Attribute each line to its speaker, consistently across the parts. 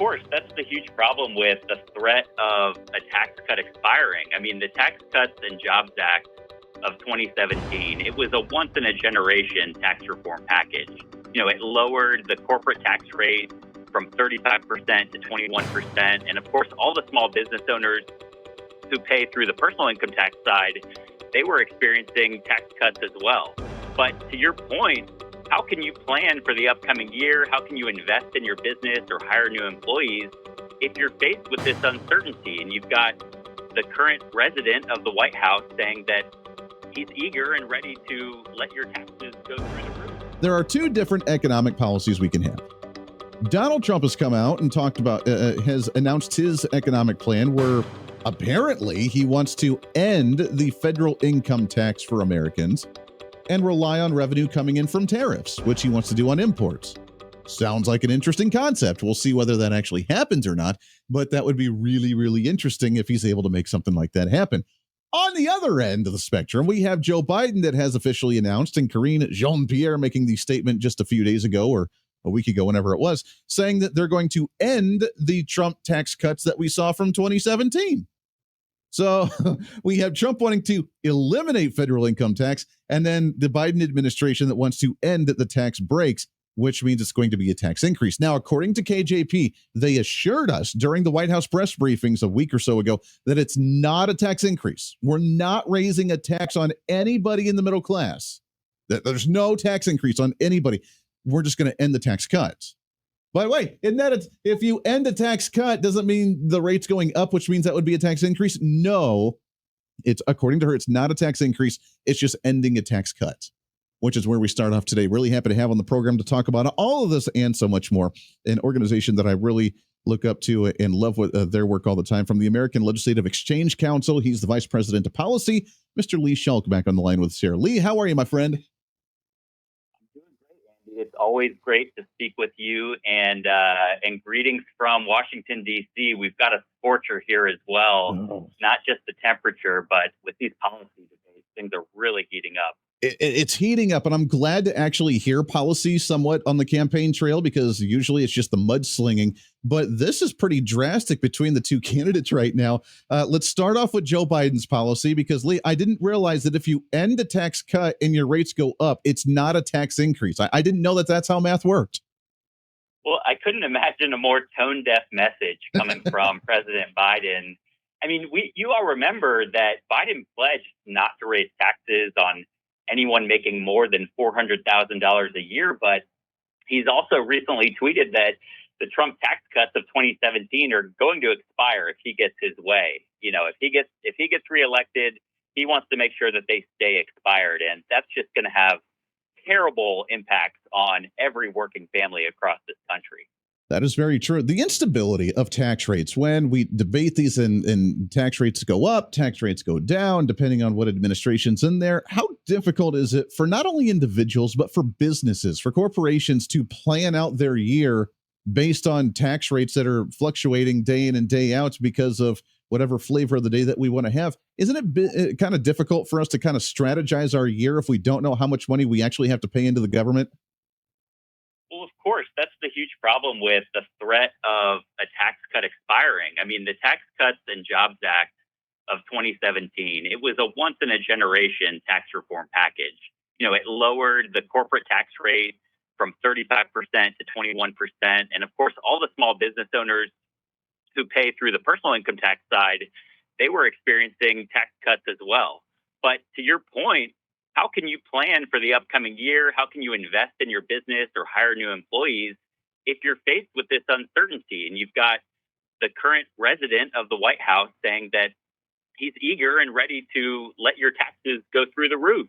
Speaker 1: course, that's the huge problem with the threat of a tax cut expiring. I mean, the Tax Cuts and Jobs Act of 2017, it was a once in a generation tax reform package. It lowered the corporate tax rate from 35% to 21%. And of course, all the small business owners who pay through the personal income tax side, they were experiencing tax cuts as well. But to your point, how can you plan for the upcoming year? How can you invest in your business or hire new employees if you're faced with this uncertainty? And you've got the current resident of the White House saying that he's eager and ready to let your taxes go through the roof.
Speaker 2: There are two different economic policies we can have. Donald Trump has come out and talked about, has announced his economic plan where apparently he wants to end the federal income tax for Americans and rely on revenue coming in from tariffs, which he wants to do on imports. Sounds like an interesting concept. We'll see whether that actually happens or not, but that would be really, really interesting if he's able to make something like that happen. On the other end of the spectrum, we have Joe Biden that has officially announced, and Karine Jean-Pierre making the statement just a few days ago or a week ago, whenever it was, saying that they're going to end the Trump tax cuts that we saw from 2017. So we have Trump wanting to eliminate federal income tax, and then the Biden administration that wants to end the tax breaks, which means it's going to be a tax increase. Now, according to KJP, they assured us during the White House press briefings a week or so ago that it's not a tax increase. We're not raising a tax on anybody in the middle class. There's no tax increase on anybody. We're just going to end the tax cuts. By the way, isn't that if you end a tax cut, doesn't mean the rate's going up, which means that would be a tax increase? No, it's according to her, it's not a tax increase. It's just ending a tax cut, which is where we start off today. Really happy to have on the program to talk about all of this and so much more. An organization that I really look up to and love with their work all the time, from the American Legislative Exchange Council. He's the Vice President of Policy, Mr. Lee Schalk, back on the line with us here. Lee, how are you, my friend?
Speaker 1: It's always great to speak with you, and greetings from Washington, D.C. We've got a scorcher here as well, Not just the temperature, but with these policy debates, things are really heating up.
Speaker 2: It's heating up, and I'm glad to actually hear policy somewhat on the campaign trail, because usually it's just the mudslinging. But this is pretty drastic between the two candidates right now. Let's start off with Joe Biden's policy, because, Lee, I didn't realize that if you end a tax cut and your rates go up, it's not a tax increase. I didn't know that that's how math worked.
Speaker 1: Well, I couldn't imagine a more tone-deaf message coming from President Biden. I mean, you all remember that Biden pledged not to raise taxes on anyone making more than $400,000 a year. But he's also recently tweeted that the Trump tax cuts of 2017 are going to expire if he gets his way. If he gets reelected, he wants to make sure that they stay expired. And that's just going to have terrible impacts on every working family across this country.
Speaker 2: That is very true. The instability of tax rates, when we debate these and tax rates go up, tax rates go down, depending on what administration's in there. How difficult is it for not only individuals, but for businesses, for corporations to plan out their year based on tax rates that are fluctuating day in and day out because of whatever flavor of the day that we want to have? Isn't it kind of difficult for us to kind of strategize our year if we don't know how much money we actually have to pay into the government?
Speaker 1: Well, of course, that's the huge problem with the threat of a tax cut expiring. I mean, the Tax Cuts and Jobs Act of 2017, it was a once in a generation tax reform package. It lowered the corporate tax rate from 35% to 21%. And of course, all the small business owners who pay through the personal income tax side, they were experiencing tax cuts as well. But to your point, how can you plan for the upcoming year? How can you invest in your business or hire new employees if you're faced with this uncertainty? And you've got the current resident of the White House saying that he's eager and ready to let your taxes go through the roof.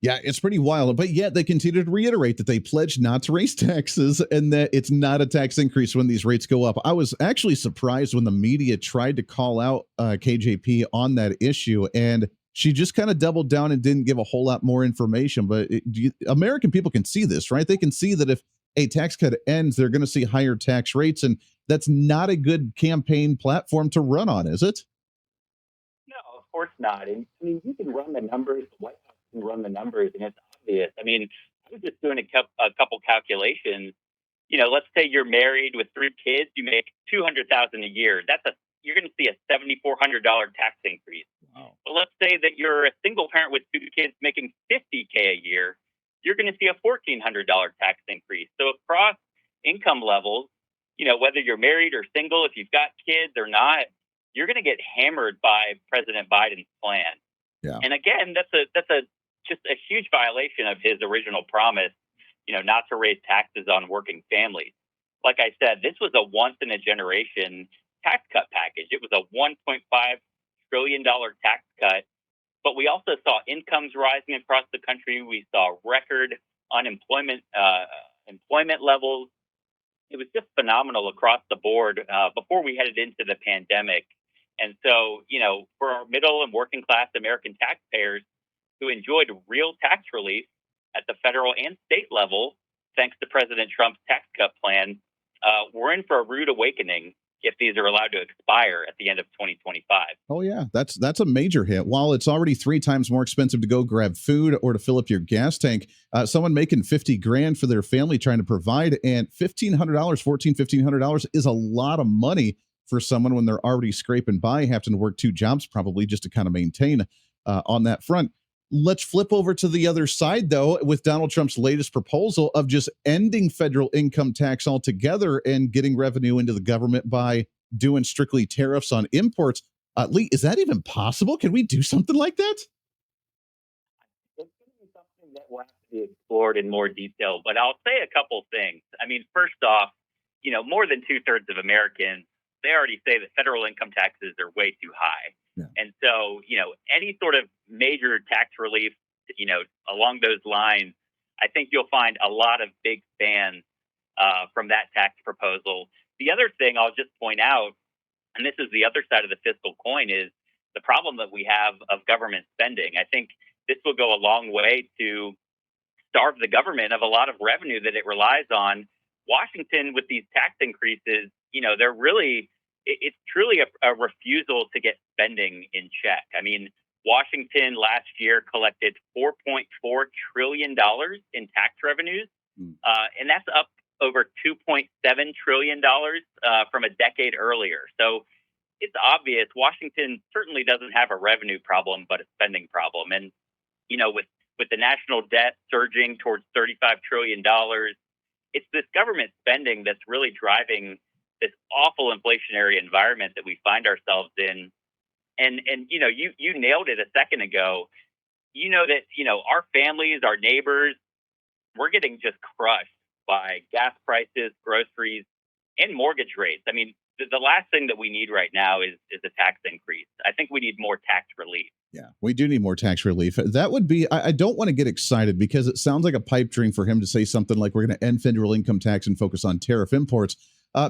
Speaker 2: Yeah, it's pretty wild. But yet they continue to reiterate that they pledge not to raise taxes and that it's not a tax increase when these rates go up. I was actually surprised when the media tried to call out KJP on that issue, and she just kind of doubled down and didn't give a whole lot more information. But American people can see this, right? They can see that if a tax cut ends, they're going to see higher tax rates. And that's not a good campaign platform to run on, is it?
Speaker 1: No, of course not. And I mean, you can run the numbers. The White House can run the numbers, and it's obvious. I mean, I was just doing a couple calculations. let's say you're married with 3 kids, you make 200,000 a year. You're going to see a $7,400 tax increase.
Speaker 2: Wow.
Speaker 1: But let's say that you're a single parent with 2 kids making $50K a year, you're going to see a $1,400 tax increase. So across income levels, whether you're married or single, if you've got kids or not, you're going to get hammered by President Biden's plan.
Speaker 2: Yeah.
Speaker 1: And again, that's just a huge violation of his original promise, not to raise taxes on working families. Like I said, this was a once in a generation tax cut package. It was a $1.5 trillion tax cut, but we also saw incomes rising across the country. We saw record employment levels. It was just phenomenal across the board before we headed into the pandemic. And so, for our middle and working class American taxpayers who enjoyed real tax relief at the federal and state level, thanks to President Trump's tax cut plan, we're in for a rude awakening if these are allowed to expire at the end of 2025.
Speaker 2: Oh yeah, that's a major hit. While it's already 3 times more expensive to go grab food or to fill up your gas tank, someone making 50 grand for their family trying to provide, and $1,500 is a lot of money for someone when they're already scraping by, having to work 2 jobs probably just to kind of maintain on that front. Let's flip over to the other side, though, with Donald Trump's latest proposal of just ending federal income tax altogether and getting revenue into the government by doing strictly tariffs on imports. Lee, is that even possible? Can we do something like that?
Speaker 1: It's going to be something that will have to be explored in more detail, but I'll say a couple things. I mean, first off, more than 2/3 of Americans, they already say that federal income taxes are way too high. Yeah. And so, any sort of major tax relief, along those lines, I think you'll find a lot of big fans from that tax proposal. The other thing I'll just point out, and this is the other side of the fiscal coin, is the problem that we have of government spending. I think this will go a long way to starve the government of a lot of revenue that it relies on. Washington, with these tax increases, it's truly a refusal to get spending in check. I mean, Washington last year collected $4.4 trillion in tax revenues, and that's up over $2.7 trillion from a decade earlier. So it's obvious Washington certainly doesn't have a revenue problem, but a spending problem. And, with the national debt surging towards $35 trillion, it's this government spending that's really driving this awful inflationary environment that we find ourselves in. And you nailed it a second ago. Our families, our neighbors, we're getting just crushed by gas prices, groceries, and mortgage rates. I mean, the last thing that we need right now is a tax increase. I think we need more tax relief.
Speaker 2: Yeah, we do need more tax relief. That would be, I don't want to get excited because it sounds like a pipe dream for him to say something like we're going to end federal income tax and focus on tariff imports.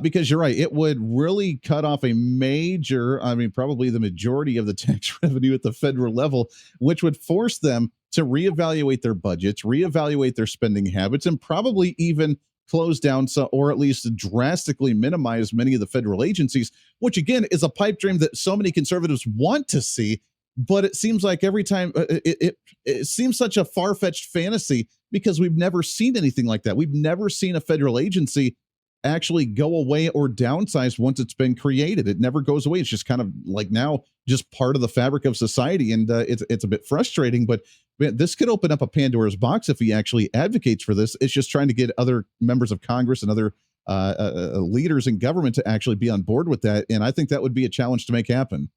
Speaker 2: Because you're right, it would really cut off a major, probably the majority of the tax revenue at the federal level, which would force them to reevaluate their budgets, reevaluate their spending habits, and probably even close down or at least drastically minimize many of the federal agencies, which again is a pipe dream that so many conservatives want to see. But it seems like every time it seems such a far-fetched fantasy because we've never seen anything like that. We've never seen a federal agency actually go away or downsize once it's been created. It never goes away. It's just kind of like now just part of the fabric of society. And it's a bit frustrating, but man, this could open up a Pandora's box if he actually advocates for this. It's just trying to get other members of Congress and other leaders in government to actually be on board with that. And I think that would be a challenge to make happen.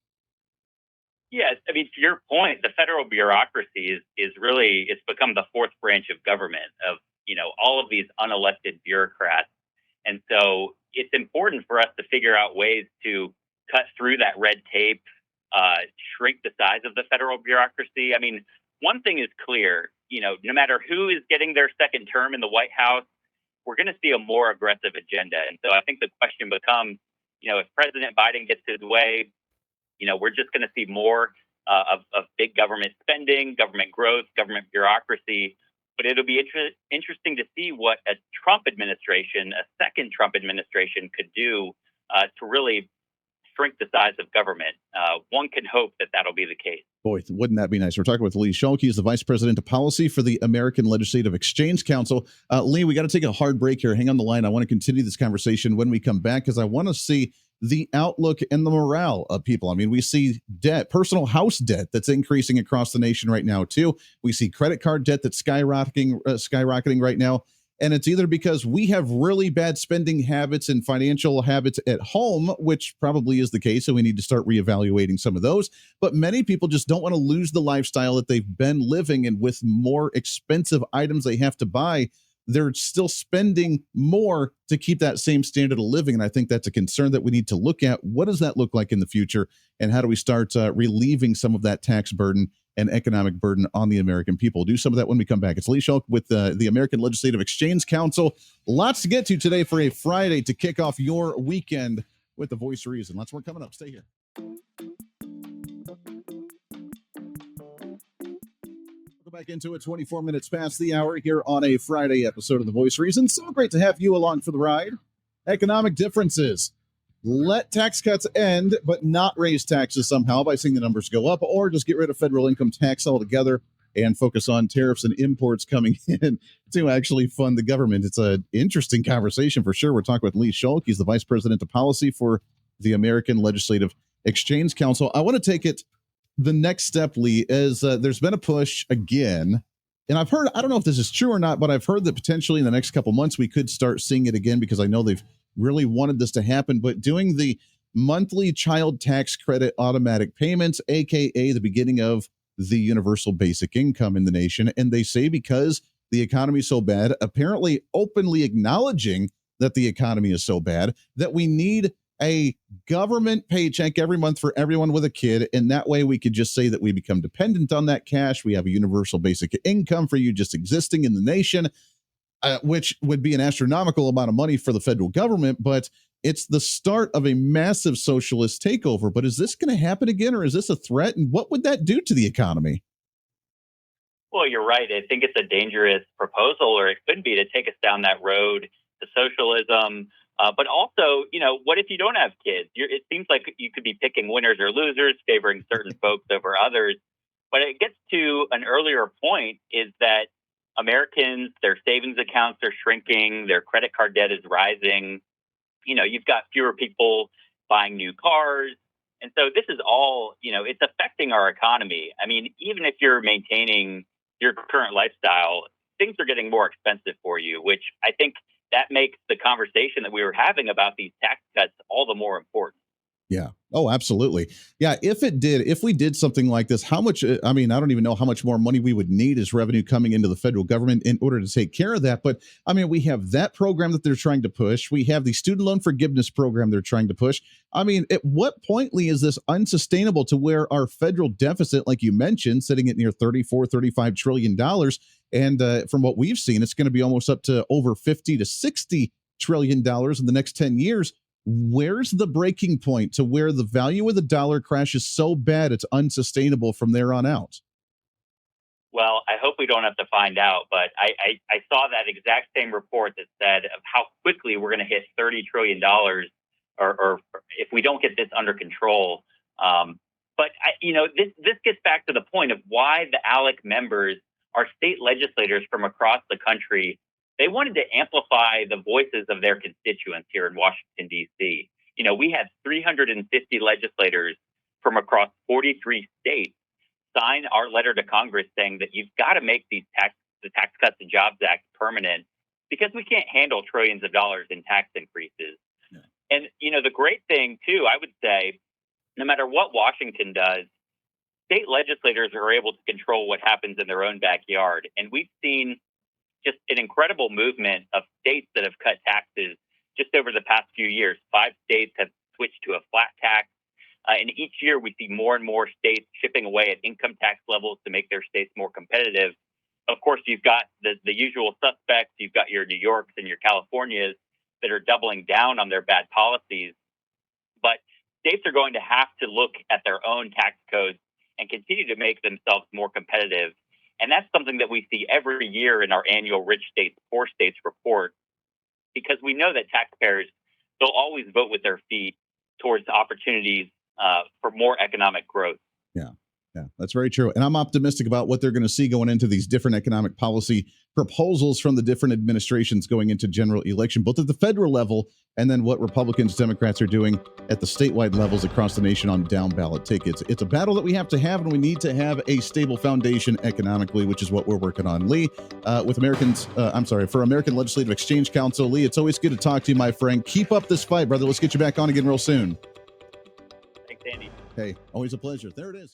Speaker 1: Yes, I mean, to your point, the federal bureaucracy it's become the fourth branch of government of, all of these unelected bureaucrats. And so it's important for us to figure out ways to cut through that red tape, shrink the size of the federal bureaucracy. I mean, one thing is clear, no matter who is getting their second term in the White House, we're going to see a more aggressive agenda. And so I think the question becomes, if President Biden gets his way, we're just going to see more of big government spending, government growth, government bureaucracy. But it'll be interesting to see what a second Trump administration could do to really shrink the size of government. One can hope that that'll be the case.
Speaker 2: Boy, wouldn't that be nice? We're talking with Lee Schalk. He's the Vice President of Policy for the American Legislative Exchange Council. Lee, we got to take a hard break here. Hang on the line. I want to continue this conversation when we come back because I want to see the outlook and the morale of people. I mean, we see debt, personal house debt that's increasing across the nation right now, too. We see credit card debt that's skyrocketing right now. And it's either because we have really bad spending habits and financial habits at home, which probably is the case, and we need to start reevaluating some of those. But many people just don't want to lose the lifestyle that they've been living, and with more expensive items they have to buy, they're still spending more to keep that same standard of living. And I think that's a concern that we need to look at. What does that look like in the future? And how do we start relieving some of that tax burden and economic burden on the American people? Do some of that when we come back. It's Lee Schalk with the American Legislative Exchange Council. Lots to get to today for a Friday to kick off your weekend with the Voice of Reason. Lots more coming up. Stay here. Back into it, 24 minutes past the hour here on a Friday episode of The Voice of Reason. So great to have you along for the ride. Economic differences. Let tax cuts end, but not raise taxes somehow by seeing the numbers go up, or just get rid of federal income tax altogether and focus on tariffs and imports coming in to actually fund the government. It's an interesting conversation for sure. We're talking with Lee Schalk. He's the Vice President of Policy for the American Legislative Exchange Council. I want to take it the next step, Lee, is there's been a push again. And I've heard, I don't know if this is true or not, but I've heard that potentially in the next couple months, we could start seeing it again because I know they've really wanted this to happen. But doing the monthly child tax credit automatic payments, AKA the beginning of the universal basic income in the nation. And they say because the economy is so bad, apparently openly acknowledging that the economy is so bad, that we need a government paycheck every month for everyone with a kid. And that way we could just say that we become dependent on that cash. We have a universal basic income for you just existing in the nation, which would be an astronomical amount of money for the federal government. But it's the start of a massive socialist takeover. But is this going to happen again, or is this a threat? And what would that do to the economy?
Speaker 1: Well, you're right. I think it's a dangerous proposal, or it could be, to take us down that road to socialism. But also, what if you don't have kids? It seems like you could be picking winners or losers, favoring certain folks over others. But it gets to an earlier point, is that Americans, their savings accounts are shrinking, their credit card debt is rising. You've got fewer people buying new cars. And so this is all, it's affecting our economy. I mean, even if you're maintaining your current lifestyle, things are getting more expensive for you, which I think that makes the conversation that we were having about these tax cuts all the more important.
Speaker 2: Yeah. Oh, absolutely. Yeah. If we did something like this, how much, I mean, I don't even know how much more money we would need as revenue coming into the federal government in order to take care of that. But I mean, we have that program that they're trying to push. We have the student loan forgiveness program they're trying to push. I mean, at what point, Lee, is this unsustainable to where our federal deficit, like you mentioned, sitting at near $35 trillion? And from what we've seen, it's going to be almost up to over $50 to $60 trillion in the next 10 years. Where's the breaking point to where the value of the dollar crashes so bad it's unsustainable from there on out?
Speaker 1: Well, I hope we don't have to find out, but I saw that exact same report that said of how quickly we're going to hit $30 trillion or if we don't get this under control. But this gets back to the point of why the ALEC members are state legislators from across the country. They wanted to amplify the voices of their constituents here in Washington, D.C. We had 350 legislators from across 43 states sign our letter to Congress saying that you've got to make the Tax Cuts and Jobs Act permanent because we can't handle trillions of dollars in tax increases. Yeah. And, the great thing, too, I would say, no matter what Washington does, state legislators are able to control what happens in their own backyard. And we've seen just an incredible movement of states that have cut taxes just over the past few years. 5 states have switched to a flat tax. And each year we see more and more states chipping away at income tax levels to make their states more competitive. Of course, you've got the usual suspects. You've got your New Yorks and your Californias that are doubling down on their bad policies. But states are going to have to look at their own tax codes and continue to make themselves more competitive. And that's something that we see every year in our annual Rich States, Poor States report, because we know that taxpayers, they'll always vote with their feet towards opportunities for more economic growth.
Speaker 2: Yeah, that's very true. And I'm optimistic about what they're going to see going into these different economic policy proposals from the different administrations going into general election, both at the federal level and then what Republicans, Democrats are doing at the statewide levels across the nation on down ballot tickets. It's a battle that we have to have, and we need to have a stable foundation economically, which is what we're working on. Lee, for American Legislative Exchange Council. Lee, it's always good to talk to you, my friend. Keep up this fight, brother. Let's get you back on again real soon.
Speaker 1: Thanks, Andy.
Speaker 2: Hey, always a pleasure. There it is.